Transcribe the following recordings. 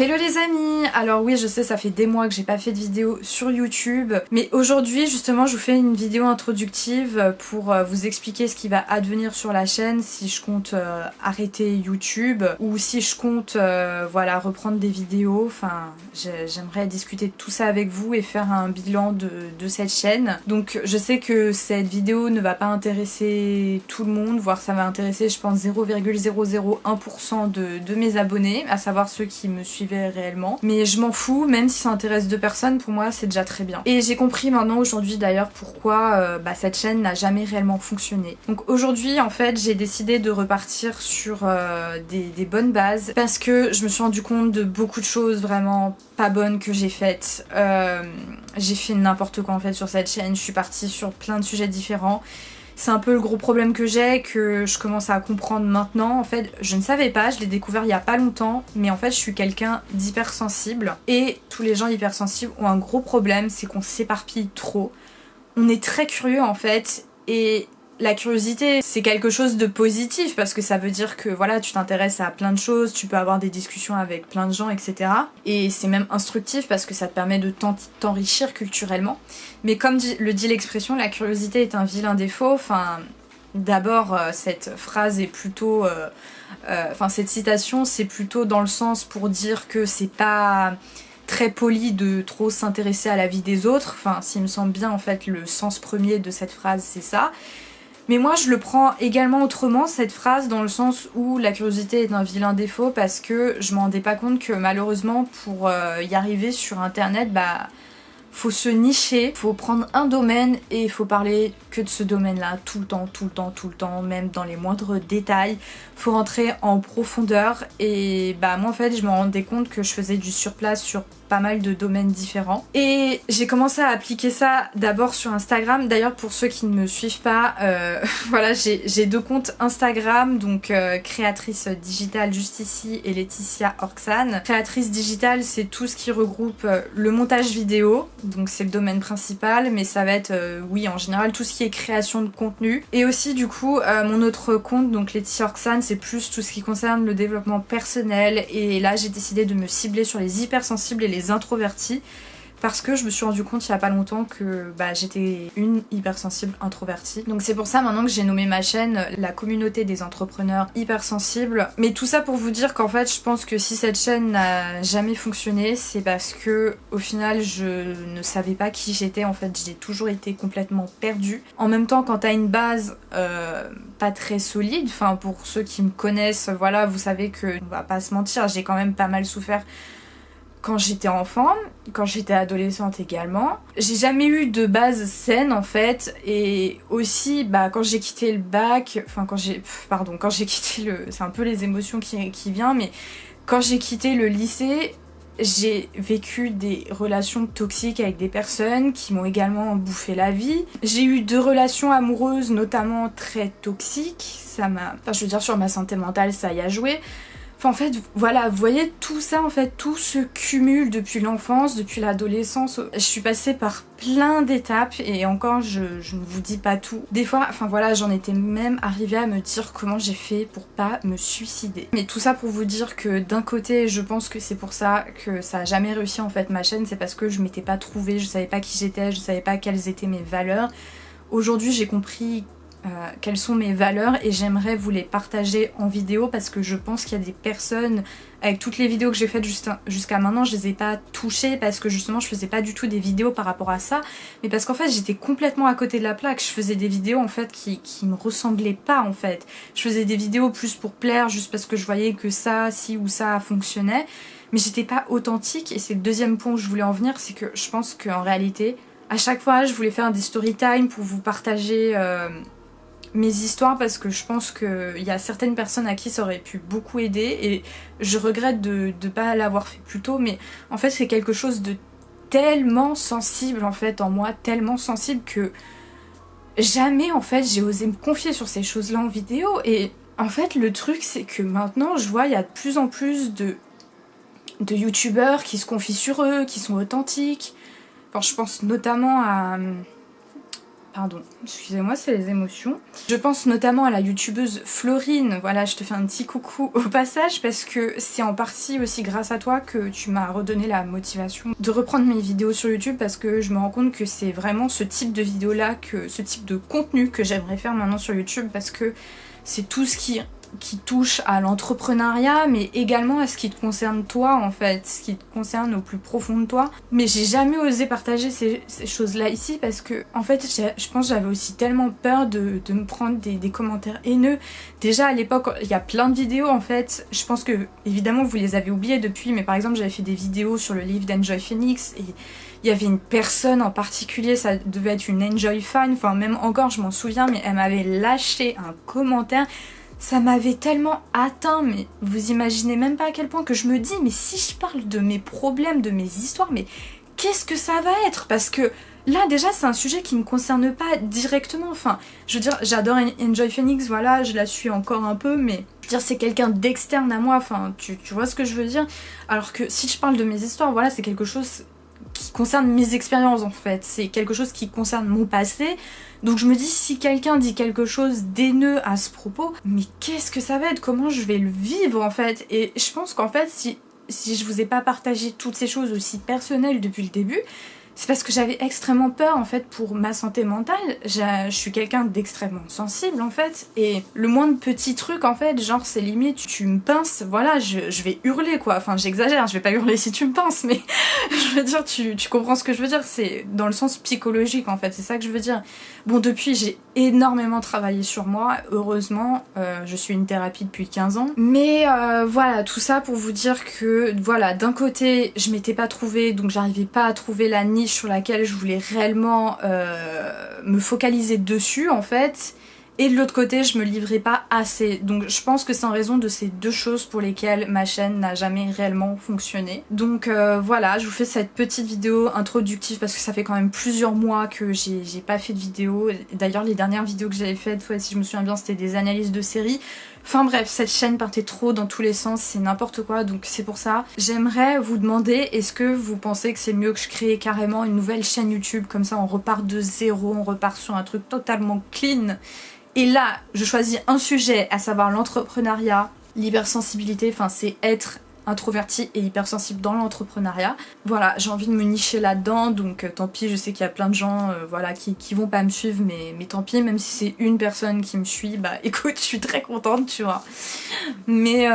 Hello les amis! Alors oui, je sais, ça fait des mois que j'ai pas fait de vidéo sur YouTube, mais aujourd'hui justement je vous fais une vidéo introductive pour vous expliquer ce qui va advenir sur la chaîne, si je compte arrêter YouTube ou si je compte voilà, reprendre des vidéos. Enfin, j'aimerais discuter de tout ça avec vous et faire un bilan de cette chaîne. Donc je sais que cette vidéo ne va pas intéresser tout le monde, voire ça va intéresser je pense 0,001% de mes abonnés, à savoir ceux qui me suivent réellement, mais je m'en fous, même si ça intéresse 2 personnes, pour moi c'est déjà très bien. Et j'ai compris maintenant aujourd'hui d'ailleurs pourquoi cette chaîne n'a jamais réellement fonctionné. Donc aujourd'hui en fait j'ai décidé de repartir sur des bonnes bases, parce que je me suis rendu compte de beaucoup de choses vraiment pas bonnes que j'ai faites. J'ai fait n'importe quoi en fait sur cette chaîne, je suis partie sur plein de sujets différents. C'est un peu le gros problème que j'ai, que je commence à comprendre maintenant. En fait, je ne savais pas, je l'ai découvert il y a pas longtemps, mais en fait, je suis quelqu'un d'hypersensible. Et tous les gens hypersensibles ont un gros problème, c'est qu'on s'éparpille trop. On est très curieux en fait, et la curiosité, c'est quelque chose de positif parce que ça veut dire que voilà, tu t'intéresses à plein de choses, tu peux avoir des discussions avec plein de gens, etc. Et c'est même instructif parce que ça te permet de t'enrichir culturellement. Mais comme le dit l'expression, la curiosité est un vilain défaut. Enfin, d'abord, cette phrase est plutôt... cette citation, c'est plutôt dans le sens pour dire que c'est pas très poli de trop s'intéresser à la vie des autres. Enfin, s'il me semble bien, en fait, le sens premier de cette phrase, c'est ça. Mais moi je le prends également autrement, cette phrase, dans le sens où la curiosité est un vilain défaut, parce que je m'en rendais pas compte que malheureusement pour y arriver sur internet, faut se nicher, faut prendre un domaine et il faut parler que de ce domaine-là tout le temps, tout le temps, tout le temps, même dans les moindres détails. Faut rentrer en profondeur et moi en fait je me rendais compte que je faisais du surplace sur pas mal de domaines différents. Et j'ai commencé à appliquer ça d'abord sur Instagram. D'ailleurs pour ceux qui ne me suivent pas, voilà, j'ai 2 comptes Instagram, donc créatrice digitale juste ici et Laetitia Orxan. Créatrice digitale, c'est tout ce qui regroupe le montage vidéo, donc c'est le domaine principal, mais ça va être oui en général tout ce qui est création de contenu. Et aussi du coup mon autre compte, donc Laetitia Orxan, c'est plus tout ce qui concerne le développement personnel, et là j'ai décidé de me cibler sur les hypersensibles et les introvertis, parce que je me suis rendu compte il y a pas longtemps que j'étais une hypersensible introvertie. Donc c'est pour ça maintenant que j'ai nommé ma chaîne la communauté des entrepreneurs hypersensibles. Mais tout ça pour vous dire qu'en fait je pense que si cette chaîne n'a jamais fonctionné, c'est parce que au final je ne savais pas qui j'étais. En fait j'ai toujours été complètement perdue. En même temps quand t'as une base pas très solide, enfin pour ceux qui me connaissent, voilà, vous savez que, on va pas se mentir, j'ai quand même pas mal souffert quand j'étais enfant, quand j'étais adolescente également. J'ai jamais eu de base saine en fait, et aussi quand j'ai quitté le bac, quand j'ai quitté le... c'est un peu les émotions qui viennent, mais quand j'ai quitté le lycée, j'ai vécu des relations toxiques avec des personnes qui m'ont également bouffé la vie. J'ai eu 2 relations amoureuses notamment très toxiques, ça m'a... je veux dire sur ma santé mentale ça y a joué. En fait, voilà, vous voyez, tout ça, en fait, tout se cumule depuis l'enfance, depuis l'adolescence. Je suis passée par plein d'étapes et encore, je ne vous dis pas tout. Des fois, j'en étais même arrivée à me dire comment j'ai fait pour pas me suicider. Mais tout ça pour vous dire que d'un côté, je pense que c'est pour ça que ça a jamais réussi en fait ma chaîne, c'est parce que je m'étais pas trouvée, je savais pas qui j'étais, je savais pas quelles étaient mes valeurs. Aujourd'hui, j'ai compris quelles sont mes valeurs et j'aimerais vous les partager en vidéo, parce que je pense qu'il y a des personnes, avec toutes les vidéos que j'ai faites jusqu'à maintenant, je les ai pas touchées parce que justement je faisais pas du tout des vidéos par rapport à ça, mais parce qu'en fait j'étais complètement à côté de la plaque. Je faisais des vidéos en fait qui me ressemblaient pas en fait. Je faisais des vidéos plus pour plaire, juste parce que je voyais que ça, ci ou ça fonctionnait, mais j'étais pas authentique. Et c'est le deuxième point où je voulais en venir, c'est que je pense qu'en réalité à chaque fois je voulais faire des story time pour vous partager mes histoires, parce que je pense qu'il y a certaines personnes à qui ça aurait pu beaucoup aider, et je regrette de ne pas l'avoir fait plus tôt, mais en fait c'est quelque chose de tellement sensible en fait en moi, tellement sensible que jamais en fait j'ai osé me confier sur ces choses-là en vidéo. Et en fait le truc c'est que maintenant je vois il y a de plus en plus de youtubeurs qui se confient sur eux, qui sont authentiques. Je pense notamment Pardon, excusez-moi, c'est les émotions. Je pense notamment à la youtubeuse Florine, voilà, je te fais un petit coucou au passage parce que c'est en partie aussi grâce à toi que tu m'as redonné la motivation de reprendre mes vidéos sur YouTube parce que je me rends compte que c'est vraiment ce type de vidéo-là, ce type de contenu que j'aimerais faire maintenant sur YouTube parce que c'est tout ce qui touche à l'entrepreneuriat mais également à ce qui te concerne toi en fait, ce qui te concerne au plus profond de toi. Mais j'ai jamais osé partager ces choses là ici parce que en fait je pense que j'avais aussi tellement peur de me prendre des commentaires haineux. Déjà à l'époque il y a plein de vidéos en fait, je pense que évidemment vous les avez oubliées depuis, mais par exemple j'avais fait des vidéos sur le livre d'Enjoy Phoenix et il y avait une personne en particulier, ça devait être une Enjoy fan, enfin même encore je m'en souviens, mais elle m'avait lâché un commentaire. Ça m'avait tellement atteint, mais vous imaginez même pas à quel point que je me dis, mais si je parle de mes problèmes, de mes histoires, mais qu'est-ce que ça va être? Parce que là déjà c'est un sujet qui me concerne pas directement, enfin je veux dire j'adore Enjoy Phoenix, voilà, je la suis encore un peu, mais je veux dire c'est quelqu'un d'externe à moi, enfin tu vois ce que je veux dire? Alors que si je parle de mes histoires, voilà, c'est quelque chose qui concerne mes expériences en fait, c'est quelque chose qui concerne mon passé. Donc je me dis si quelqu'un dit quelque chose d'haineux à ce propos, mais qu'est-ce que ça va être? Comment je vais le vivre en fait? Et je pense qu'en fait si je vous ai pas partagé toutes ces choses aussi personnelles depuis le début, c'est parce que j'avais extrêmement peur en fait pour ma santé mentale. Je suis quelqu'un d'extrêmement sensible en fait, et le moindre petit truc en fait, genre c'est limite tu me pinces, voilà, je vais hurler quoi, enfin j'exagère, je vais pas hurler si tu me pinces, mais je veux dire tu comprends ce que je veux dire, c'est dans le sens psychologique en fait, c'est ça que je veux dire. Bon depuis j'ai énormément travaillé sur moi, heureusement, je suis une thérapie depuis 15 ans, mais voilà, tout ça pour vous dire que voilà, d'un côté je m'étais pas trouvée, donc j'arrivais pas à trouver la niche sur laquelle je voulais réellement me focaliser dessus en fait, et de l'autre côté je me livrais pas assez, donc je pense que c'est en raison de ces deux choses pour lesquelles ma chaîne n'a jamais réellement fonctionné. Donc voilà, je vous fais cette petite vidéo introductive parce que ça fait quand même plusieurs mois que j'ai pas fait de vidéo. D'ailleurs les dernières vidéos que j'avais faites, ouais, si je me souviens bien, c'était des analyses de séries. Enfin bref, cette chaîne partait trop dans tous les sens, c'est n'importe quoi, donc c'est pour ça. J'aimerais vous demander, est-ce que vous pensez que c'est mieux que je crée carrément une nouvelle chaîne YouTube, comme ça on repart de zéro, on repart sur un truc totalement clean. Et là, je choisis un sujet, à savoir l'entrepreneuriat, l'hypersensibilité, enfin c'est être introverti et hypersensible dans l'entrepreneuriat. Voilà, j'ai envie de me nicher là-dedans, donc tant pis, je sais qu'il y a plein de gens voilà, qui vont pas me suivre, mais tant pis, même si c'est une personne qui me suit, bah écoute, je suis très contente, tu vois. Mais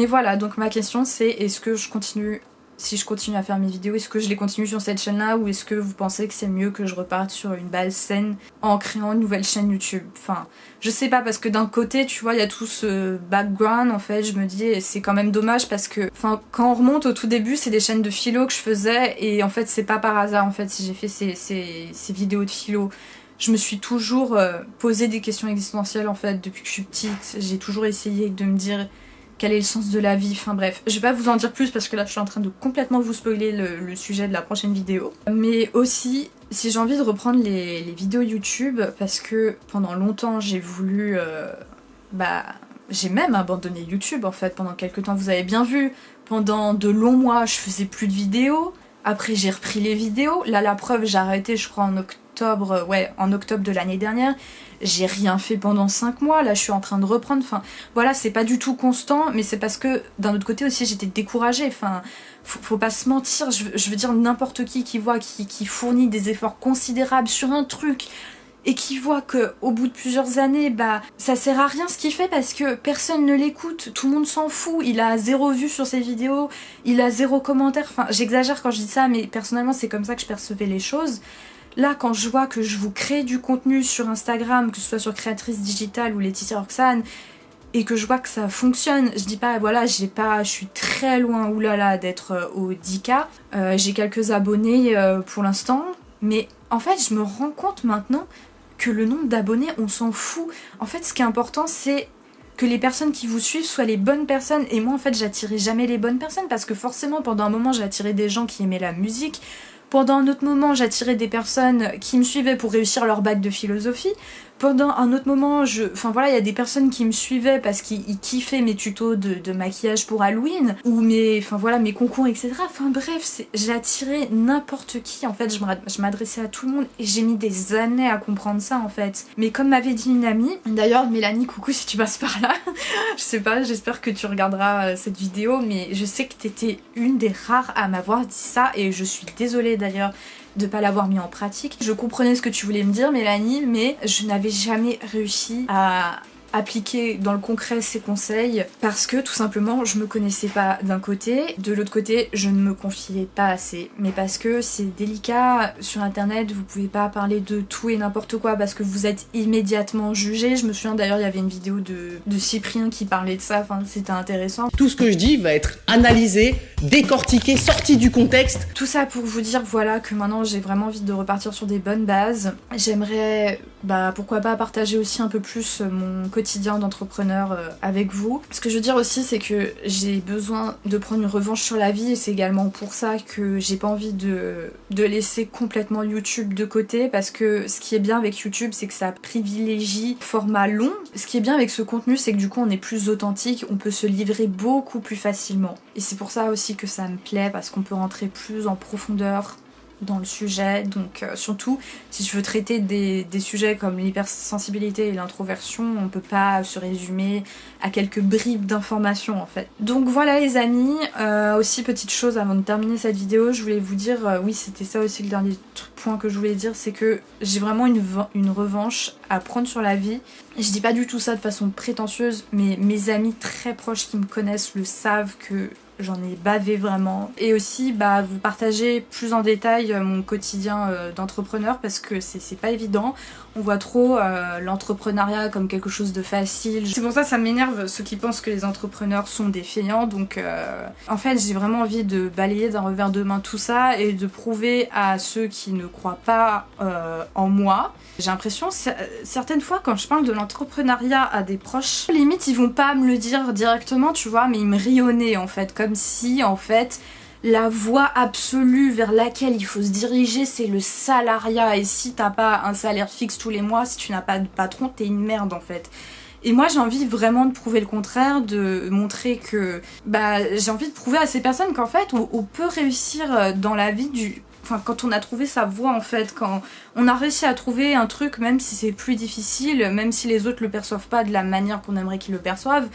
voilà, donc ma question c'est, est-ce que je continue, si je continue à faire mes vidéos, est-ce que je les continue sur cette chaîne-là, ou est-ce que vous pensez que c'est mieux que je reparte sur une base saine en créant une nouvelle chaîne YouTube? Enfin, je sais pas, parce que d'un côté, tu vois, il y a tout ce background, en fait, je me dis, c'est quand même dommage parce que, enfin, quand on remonte au tout début, c'est des chaînes de philo que je faisais, et en fait, c'est pas par hasard, en fait, si j'ai fait ces vidéos de philo. Je me suis toujours posé des questions existentielles, en fait, depuis que je suis petite. J'ai toujours essayé de me dire quel est le sens de la vie, enfin bref. Je vais pas vous en dire plus parce que là je suis en train de complètement vous spoiler le sujet de la prochaine vidéo. Mais aussi, si j'ai envie de reprendre les vidéos YouTube, parce que pendant longtemps j'ai voulu... j'ai même abandonné YouTube en fait pendant quelques temps, vous avez bien vu. Pendant de longs mois je faisais plus de vidéos, après j'ai repris les vidéos. Là la preuve, j'ai arrêté je crois en octobre de l'année dernière. J'ai rien fait pendant 5 mois, là je suis en train de reprendre, enfin voilà, c'est pas du tout constant, mais c'est parce que d'un autre côté aussi j'étais découragée, enfin faut pas se mentir, je veux dire n'importe qui voit, qui fournit des efforts considérables sur un truc et qui voit que au bout de plusieurs années, bah ça sert à rien ce qu'il fait parce que personne ne l'écoute, tout le monde s'en fout, il a 0 vue sur ses vidéos, il a 0 commentaire, enfin j'exagère quand je dis ça, mais personnellement c'est comme ça que je percevais les choses. Là, quand je vois que je vous crée du contenu sur Instagram, que ce soit sur Créatrice Digitale ou Laetitia Roxane, et que je vois que ça fonctionne, je dis pas, voilà, je suis très loin, oulala, d'être au 10K. J'ai quelques abonnés pour l'instant, mais en fait, je me rends compte maintenant que le nombre d'abonnés, on s'en fout. En fait, ce qui est important, c'est que les personnes qui vous suivent soient les bonnes personnes. Et moi, en fait, j'attirais jamais les bonnes personnes parce que forcément, pendant un moment, j'ai attiré des gens qui aimaient la musique. Pendant un autre moment, j'attirais des personnes qui me suivaient pour réussir leur bac de philosophie. Pendant un autre moment, enfin voilà, il y a des personnes qui me suivaient parce qu'ils kiffaient mes tutos de maquillage pour Halloween, ou enfin voilà, mes concours, etc. Enfin bref, j'ai attiré n'importe qui, en fait, je m'adressais à tout le monde et j'ai mis des années à comprendre ça, en fait. Mais comme m'avait dit une amie, d'ailleurs, Mélanie, coucou si tu passes par là, je sais pas, j'espère que tu regarderas cette vidéo, mais je sais que t'étais une des rares à m'avoir dit ça, et je suis désolée d'ailleurs de pas l'avoir mis en pratique. Je comprenais ce que tu voulais me dire, Mélanie, mais je n'avais jamais réussi à appliquer dans le concret ces conseils parce que tout simplement je me connaissais pas d'un côté, de l'autre côté je ne me confiais pas assez, mais parce que c'est délicat sur internet, vous pouvez pas parler de tout et n'importe quoi parce que vous êtes immédiatement jugé. Je me souviens d'ailleurs il y avait une vidéo de Cyprien qui parlait de ça, enfin c'était intéressant. Tout ce que je dis va être analysé, décortiqué, sorti du contexte. Tout ça pour vous dire voilà que maintenant j'ai vraiment envie de repartir sur des bonnes bases. J'aimerais pourquoi pas partager aussi un peu plus mon quotidien d'entrepreneur avec vous. Ce que je veux dire aussi c'est que j'ai besoin de prendre une revanche sur la vie et c'est également pour ça que j'ai pas envie de laisser complètement YouTube de côté parce que ce qui est bien avec YouTube c'est que ça privilégie format long. Ce qui est bien avec ce contenu c'est que du coup on est plus authentique, on peut se livrer beaucoup plus facilement. Et c'est pour ça aussi que ça me plaît parce qu'on peut rentrer plus en profondeur dans le sujet, donc surtout si je veux traiter des sujets comme l'hypersensibilité et l'introversion, on peut pas se résumer à quelques bribes d'informations en fait. Donc voilà les amis, aussi petite chose avant de terminer cette vidéo, je voulais vous dire, oui c'était ça aussi le dernier point que je voulais dire, c'est que j'ai vraiment une revanche à prendre sur la vie. Je dis pas du tout ça de façon prétentieuse, mais mes amis très proches qui me connaissent le savent que j'en ai bavé vraiment. Et aussi vous partager plus en détail mon quotidien d'entrepreneur parce que c'est pas évident. On voit trop l'entrepreneuriat comme quelque chose de facile. C'est pour ça que ça m'énerve ceux qui pensent que les entrepreneurs sont des feignants. Donc en fait j'ai vraiment envie de balayer d'un revers de main tout ça et de prouver à ceux qui ne croient pas en moi. J'ai l'impression certaines fois quand je parle de l'entrepreneuriat à des proches, limite ils vont pas me le dire directement tu vois, mais ils me rayonnaient en fait, comme si en fait la voie absolue vers laquelle il faut se diriger c'est le salariat, et si t'as pas un salaire fixe tous les mois, si tu n'as pas de patron, t'es une merde en fait. Et moi j'ai envie vraiment de prouver le contraire, de montrer que j'ai envie de prouver à ces personnes qu'en fait on peut réussir dans la vie enfin quand on a trouvé sa voie en fait, quand on a réussi à trouver un truc même si c'est plus difficile, même si les autres le perçoivent pas de la manière qu'on aimerait qu'ils le perçoivent,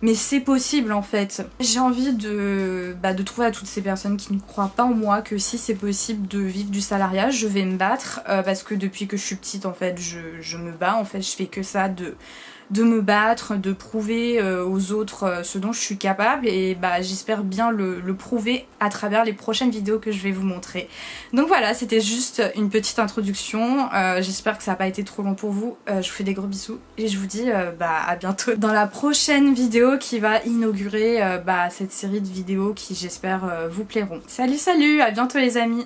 mais c'est possible en fait. J'ai envie de trouver à toutes ces personnes qui ne croient pas en moi que si c'est possible de vivre du salariat, je vais me battre parce que depuis que je suis petite en fait je me bats, en fait je fais que ça de me battre, de prouver aux autres ce dont je suis capable, et j'espère bien le prouver à travers les prochaines vidéos que je vais vous montrer. Donc voilà, c'était juste une petite introduction, j'espère que ça n'a pas été trop long pour vous, je vous fais des gros bisous et je vous dis à bientôt dans la prochaine vidéo qui va inaugurer cette série de vidéos qui j'espère vous plairont. Salut, à bientôt les amis!